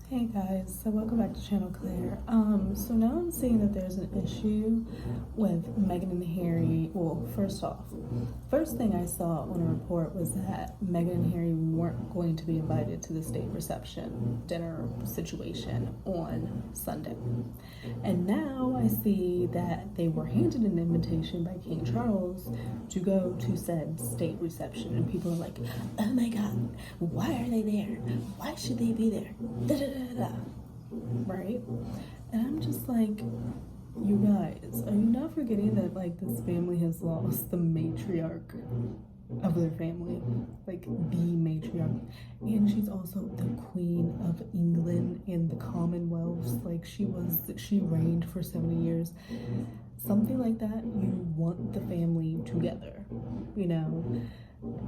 Hey guys, so welcome back to Channel Claire. So now I'm seeing that there's an issue with Meghan and Harry. Well, first thing I saw on a report was that Meghan and Harry weren't going to be invited to the state reception dinner situation on Sunday. And now I see that they were handed an invitation by King Charles to go to said state reception, and people are like, oh my god, why are they there? Why should they be there? Right? And I'm just like, you guys, are you not forgetting that like this family has lost the matriarch of their family, like the matriarch, and she's also the Queen of England and the Commonwealth. Like she reigned for 70 years. Something like that, you want the family together, you know.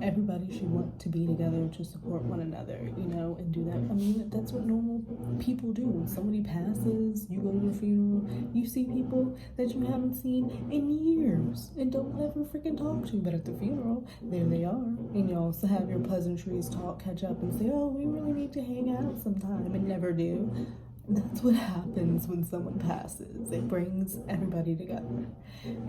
Everybody should want to be together to support one another, you know, and do that. I mean, that's what normal people do. When somebody passes, you go to the funeral, you see people that you haven't seen in years and don't ever freaking talk to, but at the funeral, there they are. And you also have your pleasantries, talk, catch up, and say, oh, we really need to hang out sometime, and never do. That's what happens when someone passes. It brings everybody together.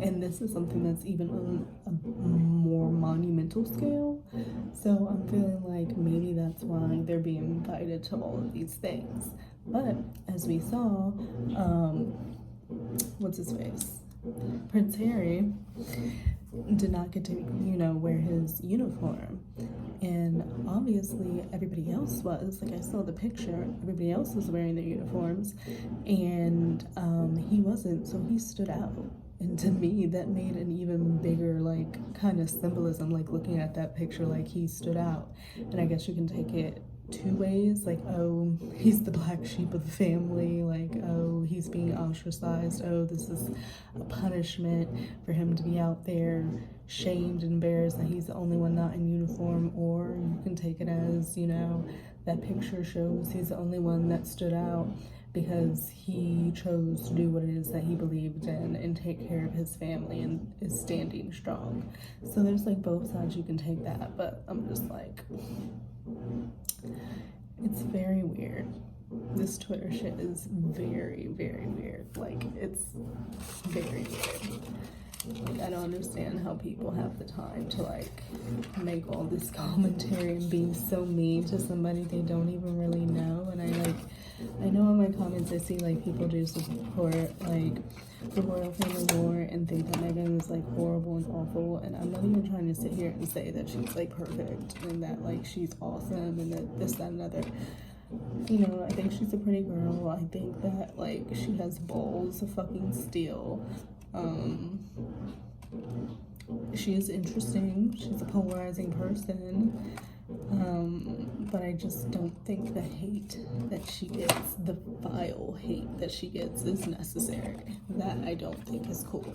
And this is something that's even on a more monumental scale. So I'm feeling like maybe that's why they're being invited to all of these things. But as we saw, what's his face? Prince Harry did not get to, you know, wear his uniform. And obviously everybody else was. Like I saw the picture, everybody else was wearing their uniforms, and he wasn't, so he stood out. And to me, that made an even bigger, like, kind of symbolism, like looking at that picture, like he stood out. And I guess you can take it two ways, like, oh, he's the black sheep of the family, like, oh, he's being ostracized, oh, this is a punishment for him to be out there shamed and embarrassed that he's the only one not in uniform. Or you can take it as, you know, that picture shows he's the only one that stood out because he chose to do what it is that he believed in and take care of his family and is standing strong. So there's like both sides you can take that, but I'm just like, it's very weird. This Twitter shit is very, very weird. Like, it's very weird. Like, I don't understand how people have the time to like make all this commentary and be so mean to somebody they don't even really know. And I know in my comments I see like people do support like the royal family more and think that Meghan is like horrible and awful, and I'm not even trying to sit here and say that she's like perfect and that like she's awesome and that this, that, and other. You know, I think she's a pretty girl. I think that like she has balls of fucking steel. She is interesting. She's a polarizing person. But I just don't think the hate that she gets, the vile hate that she gets, is necessary. That I don't think is cool.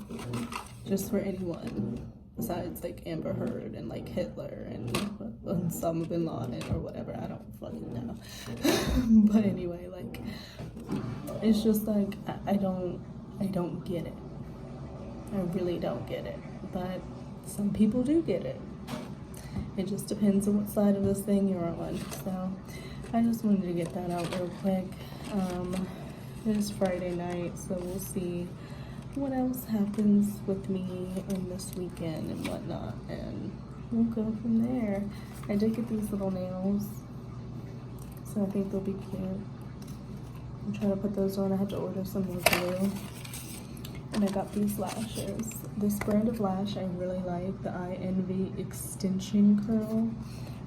Just for anyone besides like Amber Heard and like Hitler and Osama bin Laden or whatever. I don't fucking know. But anyway, like, it's just like, I don't get it. I really don't get it. But some people do get it. It just depends on what side of this thing you're on. So I just wanted to get that out real quick. It is Friday night, so we'll see what else happens with me in this weekend and whatnot, and we'll go from there. I did get these little nails, so I think they'll be cute. I'm trying to put those on. I have to order some more glue. And I got these lashes. This brand of lash I really like, the I Envy Extension Curl,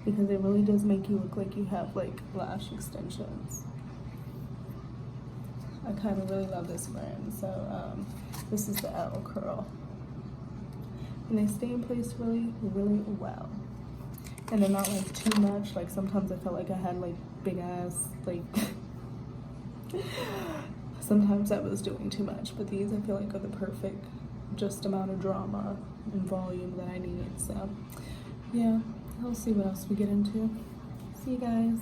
because it really does make you look like you have like lash extensions. I kind of really love this brand. So this is the L curl. And they stay in place really, really well. And they're not like too much. Like sometimes I felt like I had like big ass, like sometimes I was doing too much, but these I feel like are the perfect just amount of drama and volume that I need. So yeah, I'll see what else we get into. See you guys.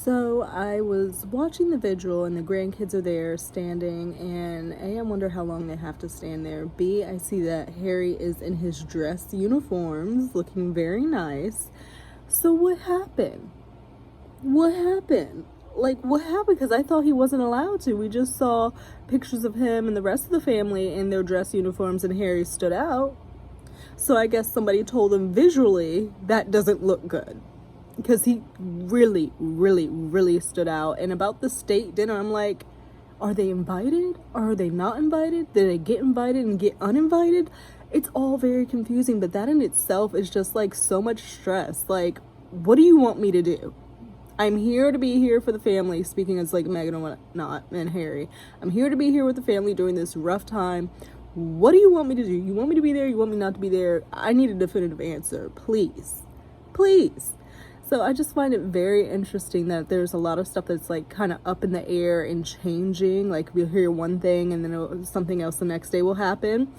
So I was watching the vigil and the grandkids are there standing, and A, I wonder how long they have to stand there. B, I see that Harry is in his dress uniforms looking very nice. So what happened? What happened? Like, what happened? Because I thought he wasn't allowed to. We just saw pictures of him and the rest of the family in their dress uniforms, and Harry stood out. So I guess somebody told him visually that doesn't look good, because he really, really, really stood out. And about the state dinner, I'm like, are they invited? Are they not invited? Did they get invited and get uninvited? It's all very confusing, but that in itself is just like so much stress. Like, what do you want me to do? I'm here to be here for the family, speaking as like Meghan and whatnot, and Harry. I'm here to be here with the family during this rough time. What do you want me to do? You want me to be there? You want me not to be there? I need a definitive answer, please. Please. So I just find it very interesting that there's a lot of stuff that's like kind of up in the air and changing. Like we'll hear one thing and then something else the next day will happen.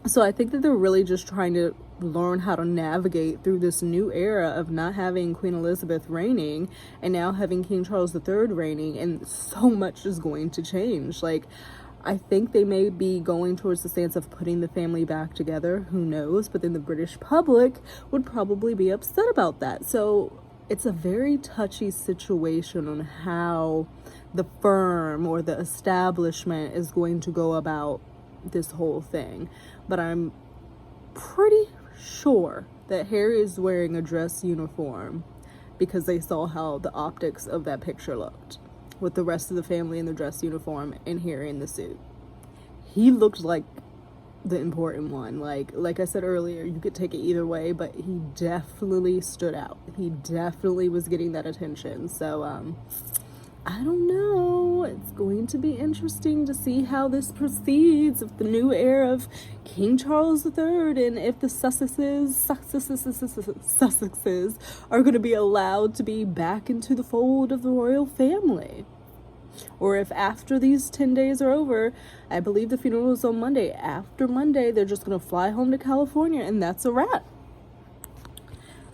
So I think that they're really just trying to learn how to navigate through this new era of not having Queen Elizabeth reigning and now having King Charles III reigning, and so much is going to change. Like, I think they may be going towards the stance of putting the family back together, who knows, but then the British public would probably be upset about that. So it's a very touchy situation on how the firm or the establishment is going to go about this whole thing. But I'm pretty sure that Harry is wearing a dress uniform because they saw how the optics of that picture looked, with the rest of the family in the dress uniform and Harry in the suit. He looked like the important one. Like I said earlier, you could take it either way, but he definitely stood out. He definitely was getting that attention. So I don't know. It's going to be interesting to see how this proceeds with the new era of King Charles III, and if the Sussexes are going to be allowed to be back into the fold of the royal family. Or if after these 10 days are over, I believe the funeral is on Monday. After Monday, they're just going to fly home to California, and that's a wrap.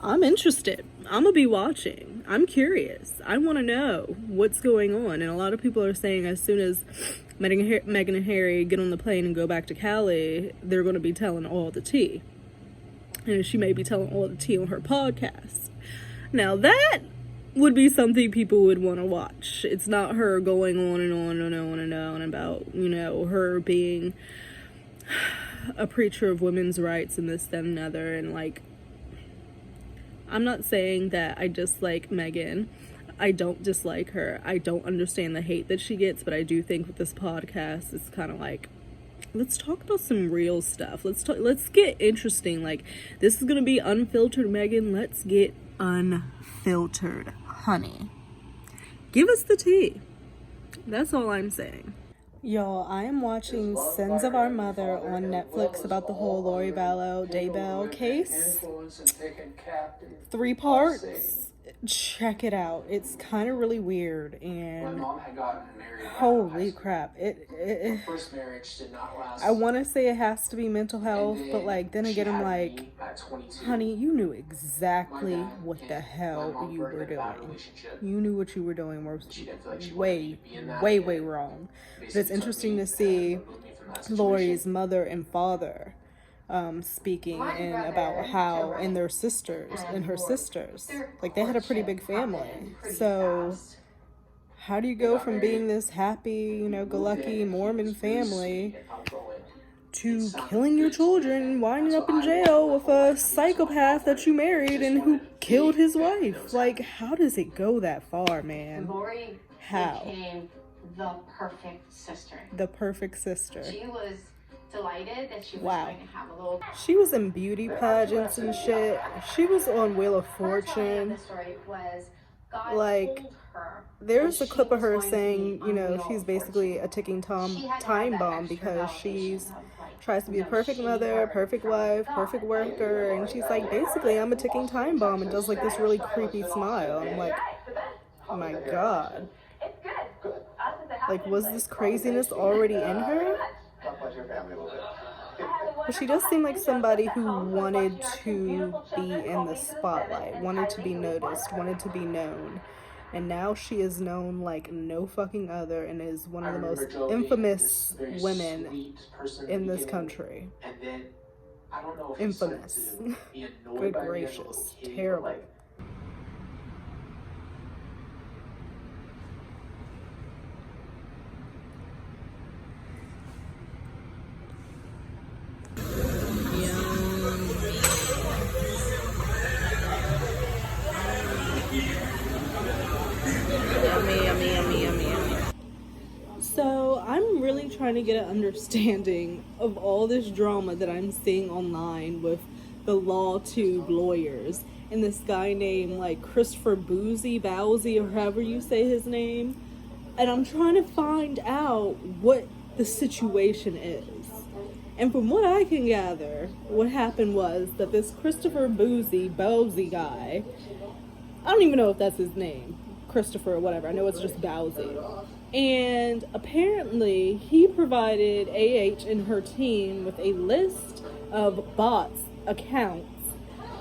I'm interested. I'm going to be watching. I'm curious. I want to know what's going on. And a lot of people are saying as soon as Meghan and Harry get on the plane and go back to Cali, they're going to be telling all the tea. And she may be telling all the tea on her podcast. Now that would be something people would want to watch. It's not her going on and on and on and on about, you know, her being a preacher of women's rights and this, that, and another. And like, I'm not saying that I dislike Meghan. I don't dislike her. I don't understand the hate that she gets, but I do think with this podcast, it's kind of like, let's talk about some real stuff. Let's get interesting. Like, this is going to be unfiltered, Meghan. Let's get unfiltered, honey. Give us the tea. That's all I'm saying. Y'all, I am watching Sins of Our Mother on Netflix about the whole Lori Vallow, Daybell case. 3 parts. Check it out. It's kind of really weird, and holy crap, first marriage did not last. I want to say it has to be mental health, but like then again I'm like, honey, you knew exactly what the hell you were doing. You knew what you were doing was way wrong. But it's interesting to see Lori's mother and father speaking and about how, and their sisters and her sisters, like they had a pretty big family. So how do you go from being this happy, you know, go lucky Mormon family to killing your children, winding up in jail with a psychopath that you married and who killed his wife? Like, how does it go that far, man? Lori became the perfect sister. The perfect sister. She was delighted that she was going to have a little. She was in beauty pageants and shit. She was on Wheel of Fortune. The story was God like, told her there's a clip of her saying, you know, she's basically a ticking time bomb because she's tries to be a perfect mother, perfect wife, perfect worker, and she's like, basically, I'm a ticking time bomb, and does like this really creepy smile. I'm like, oh my God. Like, was this craziness already in her? But she does seem like somebody who wanted to be in the spotlight, wanted to be noticed, wanted to be known. and now she is known like no fucking other and is one of the most infamous women in this country. Infamous. Good gracious. Terrible. So I'm really trying to get an understanding of all this drama that I'm seeing online with the Lawtube lawyers and this guy named like Christopher Bowsy, or however you say his name. And I'm trying to find out what the situation is. And from what I can gather, what happened was that this Christopher Bowsy guy, I don't even know if that's his name, Christopher or whatever, I know it's just Bowsy. And apparently he provided AH and her team with a list of bots accounts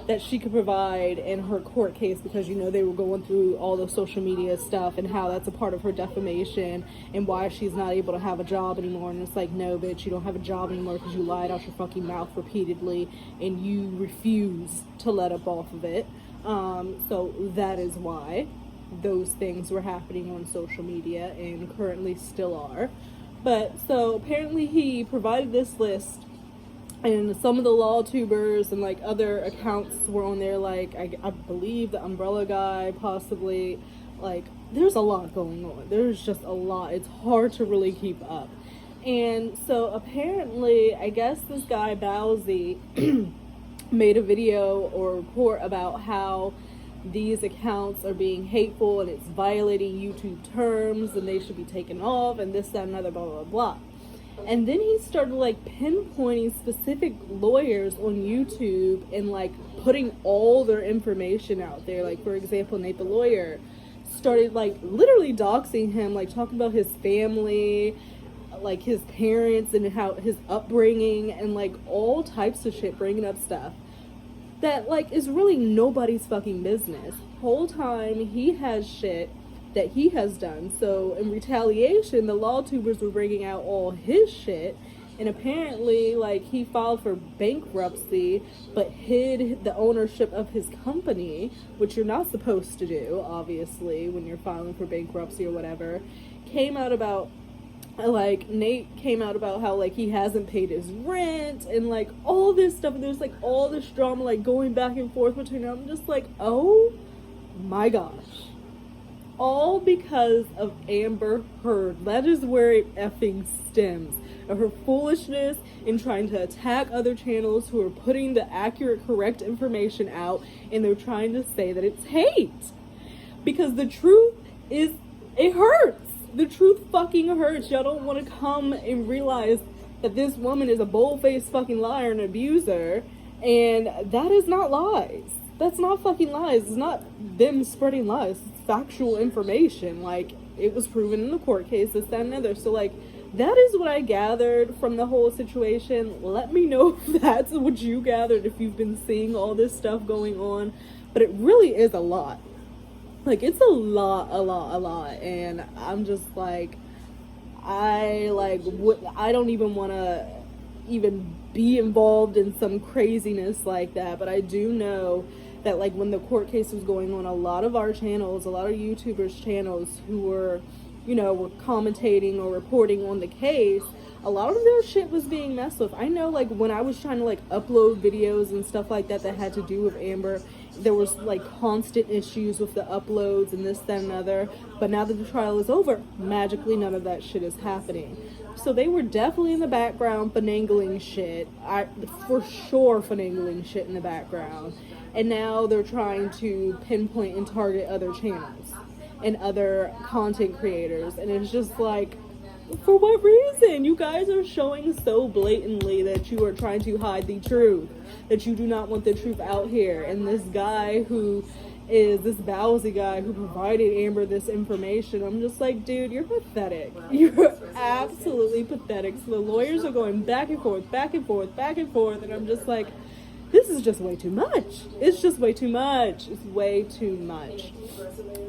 that she could provide in her court case, because you know they were going through all the social media stuff and how that's a part of her defamation and why she's not able to have a job anymore. And it's like, no bitch, you don't have a job anymore because you lied out your fucking mouth repeatedly and you refuse to let up off of it. So that is why those things were happening on social media and currently still are. But so apparently he provided this list, and some of the Lawtubers and like other accounts were on there, like I believe the Umbrella guy possibly. Like there's a lot going on. There's just a lot. It's hard to really keep up. And so apparently I guess this guy Bowsy made a video or report about how these accounts are being hateful and it's violating YouTube terms and they should be taken off and this, that, and other, blah, blah, blah. And then he started like pinpointing specific lawyers on YouTube and like putting all their information out there. Like, for example, Nate the lawyer started like literally doxing him, like talking about his family, like his parents and how his upbringing and like all types of shit, bringing up stuff that like is really nobody's fucking business. Whole time he has shit that he has done. So in retaliation, the Lawtubers were bringing out all his shit, and apparently like he filed for bankruptcy but hid the ownership of his company, which you're not supposed to do obviously when you're filing for bankruptcy or whatever. Came out about like Nate came out about how like he hasn't paid his rent and like all this stuff, and there's like all this drama like going back and forth between them. I'm just like, oh my gosh, all because of Amber Heard. That is where it effing stems, of her foolishness in trying to attack other channels who are putting the accurate, correct information out, and they're trying to say that it's hate, because the truth is, it hurts. The truth fucking hurts. Y'all don't want to come and realize that this woman is a bold-faced fucking liar and abuser, and that is not lies. That's not fucking lies. It's not them spreading lies. It's factual information. Like, it was proven in the court case, this, that, and the other. So, like, that is what I gathered from the whole situation. Let me know if that's what you gathered, if you've been seeing all this stuff going on. But it really is a lot. Like, it's a lot, and I'm just like, I don't even want to even be involved in some craziness like that, but I do know that, like, when the court case was going on, a lot of our channels, a lot of YouTubers' channels who were, you know, were commentating or reporting on the case, a lot of their shit was being messed with. I know, like, when I was trying to, like, upload videos and stuff like that that had to do with Amber, there was like constant issues with the uploads and this, that, and other. But now that the trial is over, magically none of that shit is happening. So they were definitely in the background finagling shit. For sure finagling shit in the background. And now they're trying to pinpoint and target other channels and other content creators. And it's just like, for what reason? You guys are showing so blatantly that you are trying to hide the truth, that you do not want the truth out here. And this guy who is this Bowsy guy who provided Amber this information, I'm just like, dude, you're pathetic. You're absolutely pathetic. So the lawyers are going back and forth, and I'm just like, this this is just way too much. It's just way too much. It's way too much.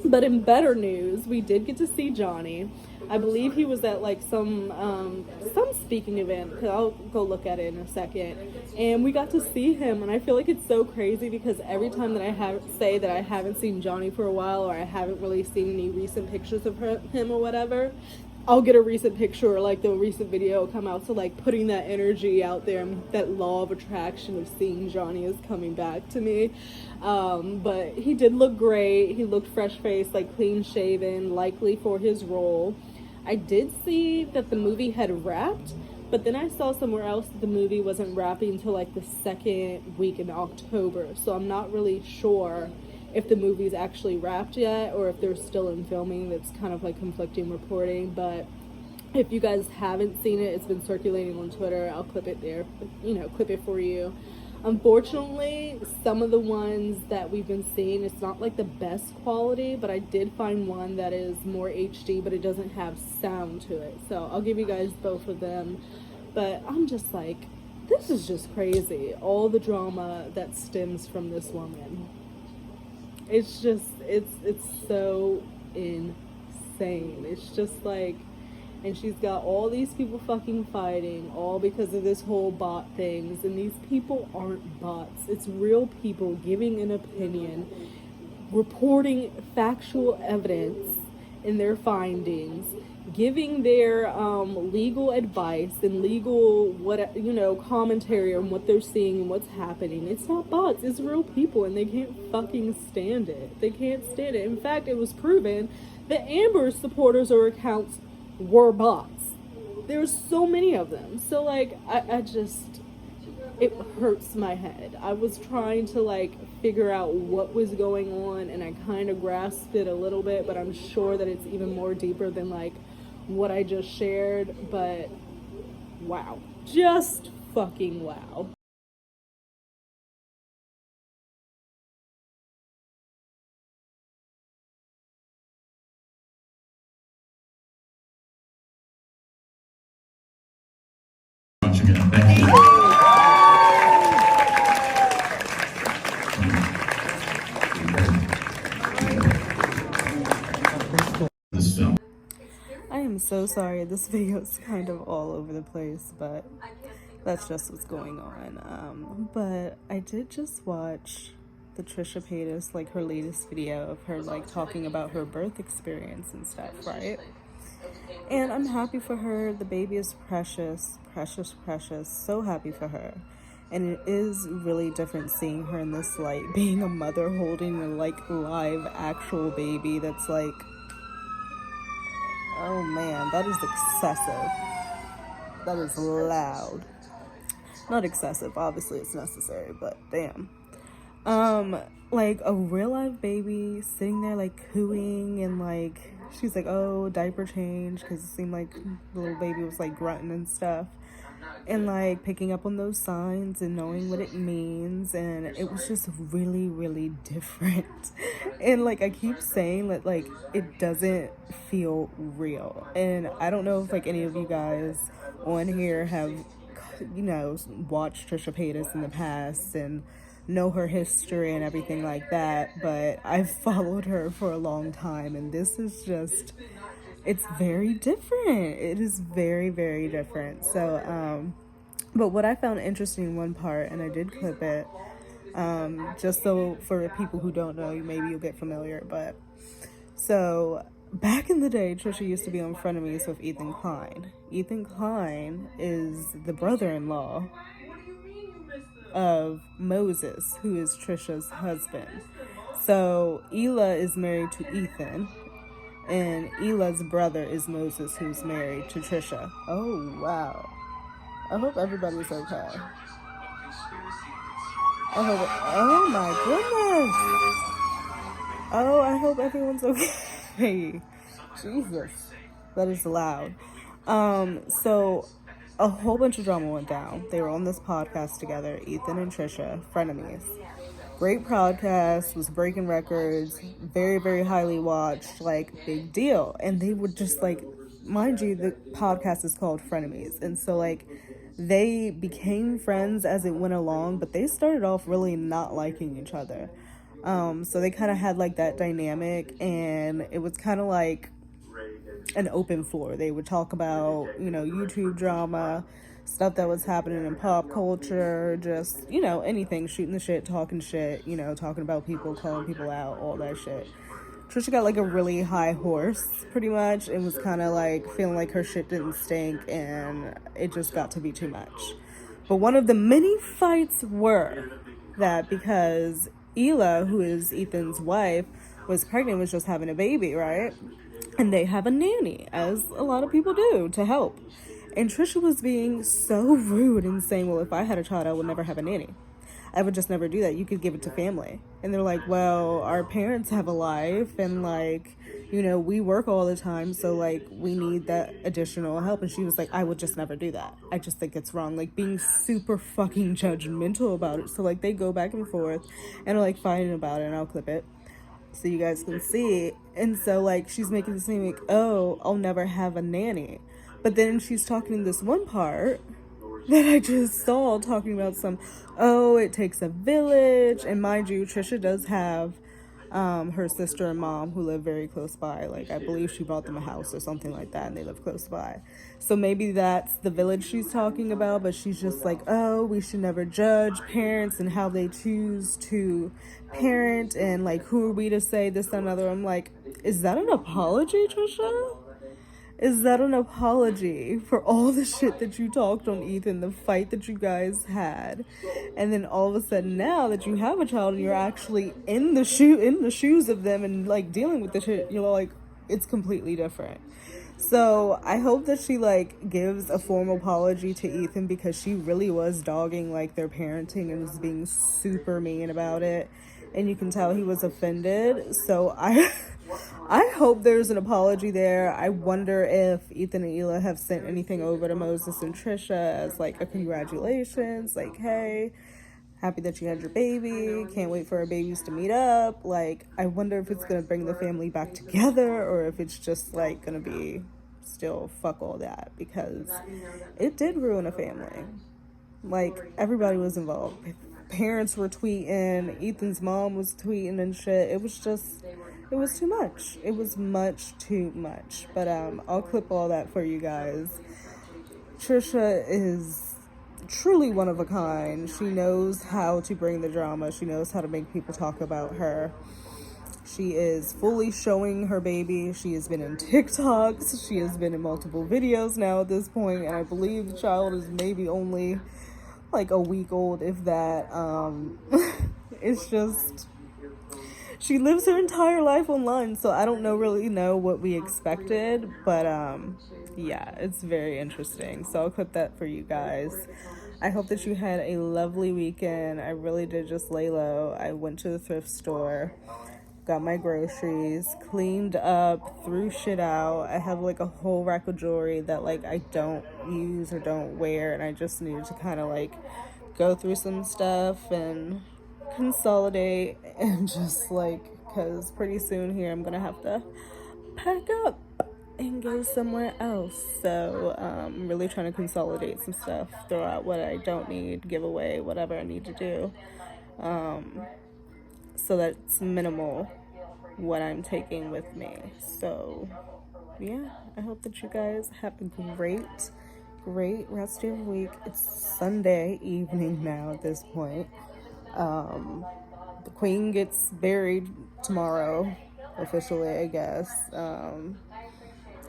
But in better news, we did get to see Johnny. I believe he was at like some speaking event. I'll go look at it in a second. And we got to see him, and I feel like it's so crazy because every time that I say that I haven't seen Johnny for a while, or I haven't really seen any recent pictures of him or whatever, I'll get a recent picture or like the recent video come out. So like putting that energy out there, and that law of attraction of seeing Johnny is coming back to me. But he did look great. He looked fresh faced, like clean shaven, likely for his role. I did see that the movie had wrapped, but then I saw somewhere else that the movie wasn't wrapping until like the second week in October. So I'm not really sure if the movie's actually wrapped yet or if they're still in filming. That's kind of like conflicting reporting. But if you guys haven't seen it, it's been circulating on Twitter. I'll clip it there, clip it for you. Unfortunately, some of the ones that we've been seeing, it's not like the best quality, but I did find one that is more HD, but it doesn't have sound to it. So I'll give you guys both of them. But I'm just like, this is just crazy. All the drama that stems from this woman. It's just, it's so insane. It's just like, and she's got all these people fucking fighting, all because of this whole bot things. And these people aren't bots. It's real people giving an opinion, reporting factual evidence in their findings, giving their legal advice and legal commentary on what they're seeing and what's happening. It's not bots. It's real people, and they can't fucking stand it. They can't stand it. In fact, it was proven that Amber's supporters or accounts were bots. There's so many of them. So like I just, it hurts my head. I was trying to like figure out what was going on, and I kind of grasped it a little bit, but I'm sure that it's even more deeper than like what I just shared. But wow, just fucking wow. I am so sorry, this video is kind of all over the place, but that's just what's going on. But I did just watch the Trisha Paytas, like her latest video of her like talking about her birth experience and stuff, right? And I'm happy for her. The baby is precious, precious, precious. So happy for her. And it is really different seeing her in this light, being a mother holding a like live actual baby that's like, oh man, that is excessive. That is loud. Not excessive, obviously it's necessary, but damn. Like a real live baby sitting there like cooing, and like she's like, oh, diaper change, because it seemed like the little baby was like grunting and stuff, and like picking up on those signs and knowing what it means. And it was just really, really different. And like I keep saying that like it doesn't feel real, and I don't know if like any of you guys on here have watched Trisha Paytas in the past and know her history and everything like that, but I've followed her for a long time, and this is just, it's very different. It is very, very different. So but what I found interesting in one part, and I did clip it, just so for people who don't know, maybe you'll get familiar, but so back in the day, Trisha used to be on Frenemies with Ethan Klein. Ethan Klein is the brother-in-law of Moses, who is Trisha's husband. So Ela is married to Ethan, and Ela's brother is Moses, who's married to Trisha. Oh wow, I hope everybody's okay. Oh my goodness, oh, I hope everyone's okay. Jesus, that is loud. So a whole bunch of drama went down. They were on this podcast together, Ethan and Trisha, frenemies. Great podcast, was breaking records, very, very highly watched, like big deal. And they would just like, mind you, the podcast is called Frenemies. And so like they became friends as it went along, but they started off really not liking each other. So they kind of had like that dynamic, and it was kind of like an open floor. They would talk about, you know, YouTube drama, stuff that was happening in pop culture, just, you know, anything, shooting the shit, talking shit, you know, talking about people, calling people out, all that shit. Trisha got like a really high horse, pretty much, and was kind of like feeling like her shit didn't stink, and it just got to be too much. But one of the many fights were that because Ela, who is Ethan's wife, was pregnant, was just having a baby, right? And they have a nanny, as a lot of people do, to help. And Trisha was being so rude and saying, well, if I had a child, I would never have a nanny. I would just never do that. You could give it to family. And they're like, well, our parents have a life, and like, you know, we work all the time, so like we need that additional help. And she was like, I would just never do that. I just think it's wrong. Like being super fucking judgmental about it. So like they go back and forth and are like fighting about it, and I'll clip it so you guys can see. And so like she's making it seem like, oh, I'll never have a nanny. But then she's talking in this one part that I just saw talking about oh, it takes a village. And mind you, Trisha does have her sister and mom who live very close by. Like I believe she bought them a house or something like that, and they live close by. So maybe that's the village she's talking about, but she's just like, oh, we should never judge parents and how they choose to parent, and like who are we to say this and another. I'm like, is that an apology, Trisha? Is that an apology for all the shit that you talked on Ethan, the fight that you guys had? And then all of a sudden now that you have a child and you're actually in the shoes of them and like dealing with the shit, you're like, it's completely different. So I hope that she like gives a formal apology to Ethan, because she really was dogging like their parenting and was being super mean about it. And you can tell he was offended. So I hope there's an apology there. I wonder if Ethan and Ela have sent anything over to Moses and Trisha as like a congratulations, like, hey, happy that you had your baby, can't wait for our babies to meet up. Like, I wonder if it's gonna bring the family back together, or if it's just like gonna be still fuck all that, because it did ruin a family. Like, everybody was involved. Parents were tweeting, Ethan's mom was tweeting and shit. It was too much. It was much too much. But I'll clip all that for you guys. Trisha is truly one of a kind. She knows how to bring the drama. She knows how to make people talk about her. She is fully showing her baby. She has been in TikToks. She has been in multiple videos now at this point, and I believe the child is maybe only like a week old, if that. It's just, she lives her entire life online, so I don't really know what we expected, but yeah, it's very interesting. So I'll clip that for you guys. I hope that you had a lovely weekend. I really did just lay low. I went to the thrift store, got my groceries, cleaned up, threw shit out. I have like a whole rack of jewelry that like I don't use or don't wear, and I just needed to kind of like go through some stuff and consolidate, and just like, because pretty soon here I'm gonna have to pack up and go somewhere else. So I'm really trying to consolidate some stuff, throw out what I don't need, give away whatever I need to do, so that's minimal what I'm taking with me. So yeah, I hope that you guys have a great rest of your week. It's Sunday evening now at this point. The queen gets buried tomorrow, officially, I guess.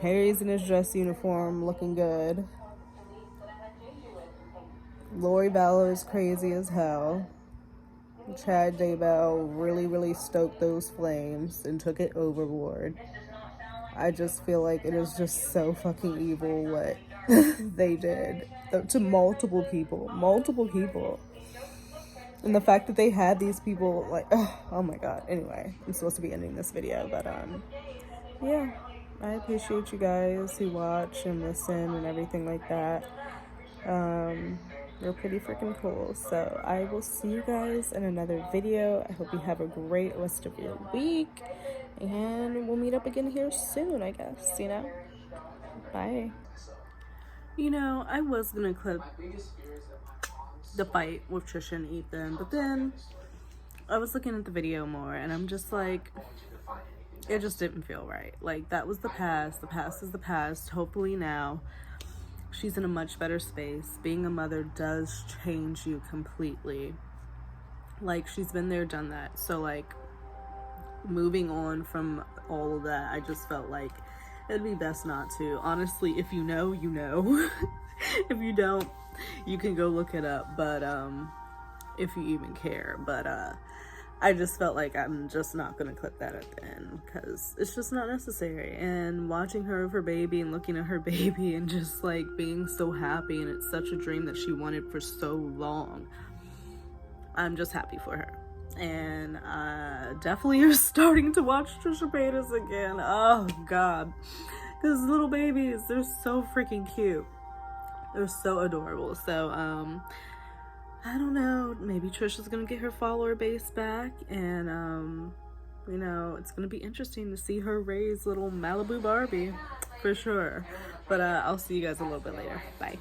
Harry's in his dress uniform, looking good. Lori Vallow is crazy as hell. Chad Daybell really stoked those flames and took it overboard. I just feel like it is just so fucking evil what they did to multiple people. And the fact that they had these people, like, oh my god. Anyway, I'm supposed to be ending this video, but yeah, I appreciate you guys who watch and listen and everything like that. You're pretty freaking cool. So I will see you guys in another video. I hope you have a great rest of your week, and we'll meet up again here soon, I guess, you know. Bye. You know, I was gonna clip the fight with Trisha and Ethan, but then I was looking at the video more, and I'm just like, it just didn't feel right. Like, that was the past. The past is the past. Hopefully now she's in a much better space. Being a mother does change you completely. Like, she's been there, done that. So, like, moving on from all of that, I just felt like it'd be best not to. Honestly, if you know, you know. If you don't, you can go look it up. But, if you even care. But, I just felt like I'm just not gonna clip that at the end because it's just not necessary. And watching her with her baby and looking at her baby and just like being so happy, and it's such a dream that she wanted for so long, I'm just happy for her. And definitely are starting to watch Trisha Paytas again. Oh god, because little babies, they're so freaking cute, they're so adorable. So I don't know, maybe Trisha's gonna get her follower base back, and you know, it's gonna be interesting to see her raise little Malibu Barbie for sure. But I'll see you guys a little bit later. Bye.